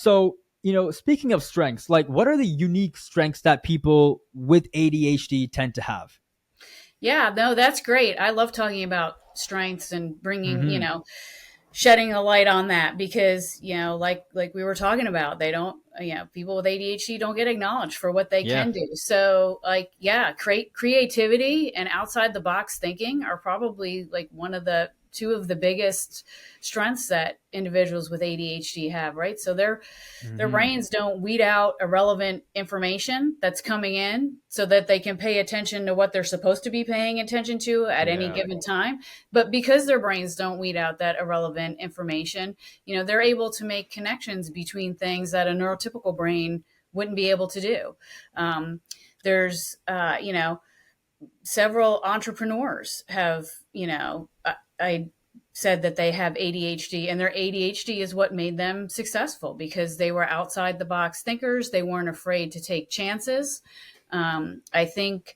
So, speaking of strengths, like what are the unique strengths that people with ADHD tend to have? Yeah, no, that's great. I love talking about strengths and bringing, Hmm. shedding a light on that because, like we were talking about, they don't, people with ADHD don't get acknowledged for what they Yeah. can do. So, like, yeah, creativity and outside the box thinking are probably like two of the biggest strengths that individuals with ADHD have, right? So their Hmm. brains don't weed out irrelevant information that's coming in so that they can pay attention to what they're supposed to be paying attention to at any Yeah. given time. But because their brains don't weed out that irrelevant information, they're able to make connections between things that a neurotypical brain wouldn't be able to do. There's, several entrepreneurs have, I said that they have ADHD, and their ADHD is what made them successful because they were outside the box thinkers. They weren't afraid to take chances. I think,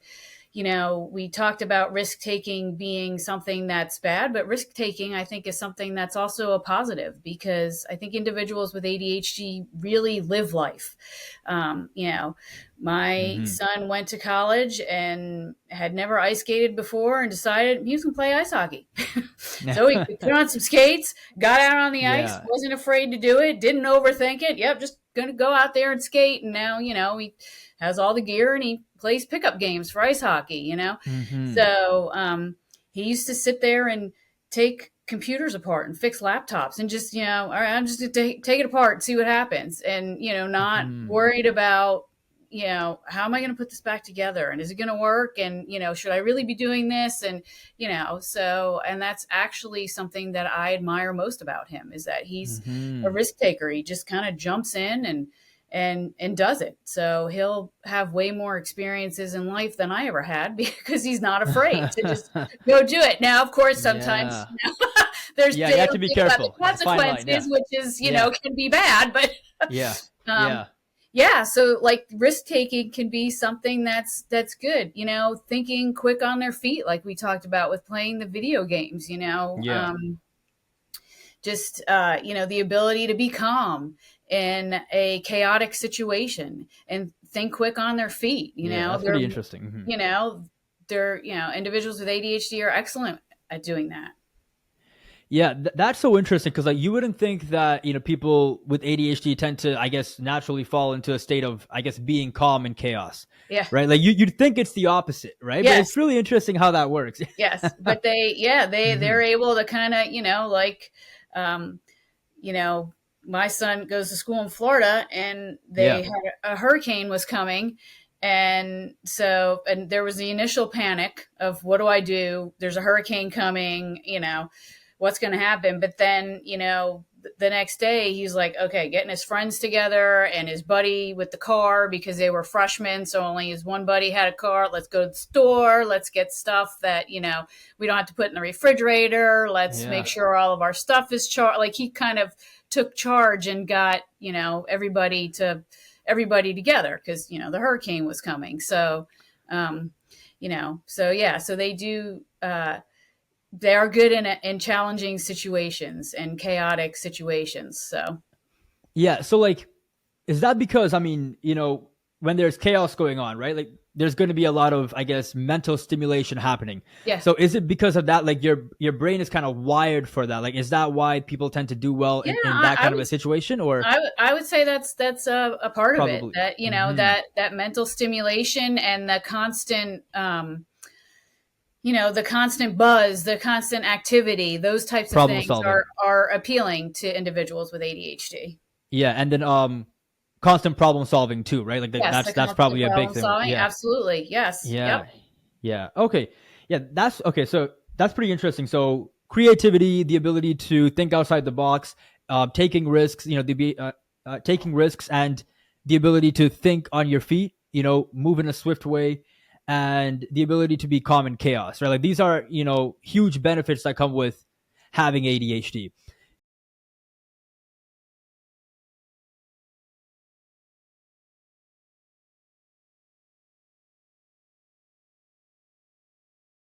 we talked about risk taking being something that's bad, but risk taking, I think, is something that's also a positive because I think individuals with ADHD really live life. My Hmm. son went to college and had never ice skated before and decided he was going to play ice hockey. So he put on some skates, got out on the ice, Yeah. wasn't afraid to do it, didn't overthink it. Yep, just going to go out there and skate. And now, he has all the gear and he plays pickup games for ice hockey. Hmm. So he used to sit there and take computers apart and fix laptops and just, all right, I'm just going to take it apart and see what happens. And, not Hmm. worried about, how am I going to put this back together? And is it going to work? And, should I really be doing this? And, and that's actually something that I admire most about him is that he's a Hmm. risk taker. He just kind of jumps in and does it. So he'll have way more experiences in life than I ever had because he's not afraid to just go do it. Now, of course, sometimes Yeah. there's Yeah. they You have don't to be think about the careful. It's a fine line. consequences, Yeah. which is Yeah. can be bad. But Yeah. um, Yeah. yeah, so like risk taking can be something that's good. Thinking quick on their feet, like we talked about with playing the video games. Yeah. Just the ability to be calm in a chaotic situation and think quick on their feet. Yeah. That's pretty interesting. Hmm. You know they're individuals with ADHD are excellent at doing that. Yeah, that's so interesting because like you wouldn't think that people with ADHD tend to, I guess, naturally fall into a state of, I guess, being calm in chaos, Yeah. right? Like you'd think it's the opposite, right? But Yes. it's really interesting how that works. Yes, but they're Hmm. able to kind of like um, you know my son goes to school in Florida and they Yeah. had a hurricane was coming, and there was the initial panic of what do I do? There's a hurricane coming, what's going to happen? But then the next day he's like, okay, getting his friends together and his buddy with the car because they were freshmen, so only his one buddy had a car. Let's go to the store, let's get stuff that we don't have to put in the refrigerator, let's make Yeah. sure all of our stuff is charged. Like he kind of took charge and got everybody together because the hurricane was coming. So so yeah, so they do they are good in challenging situations and chaotic situations. So Yeah. So like, is that because, I mean, when there's chaos going on, right? Like there's going to be a lot of, I guess, mental stimulation happening. yeah, So is it because of that? Like your brain is kind of wired for that. Like, is that why people tend to do well yeah, in that kind of a situation, or I would say that's a part of it, probably? that Hmm. that mental stimulation and the constant buzz, the constant activity, those types of Problem things solving. are appealing to individuals with ADHD. Yeah, and then constant problem solving too, right? Like Yes, the that's constant probably a big problem thing. solving, Yeah. absolutely. Yes. Yep. Yeah. Yeah. Okay. Yeah, that's okay. So that's pretty interesting. So creativity, the ability to think outside the box, taking risks, taking risks, and the ability to think on your feet, move in a swift way, and the ability to be calm in chaos, right? Like these are huge benefits that come with having ADHD.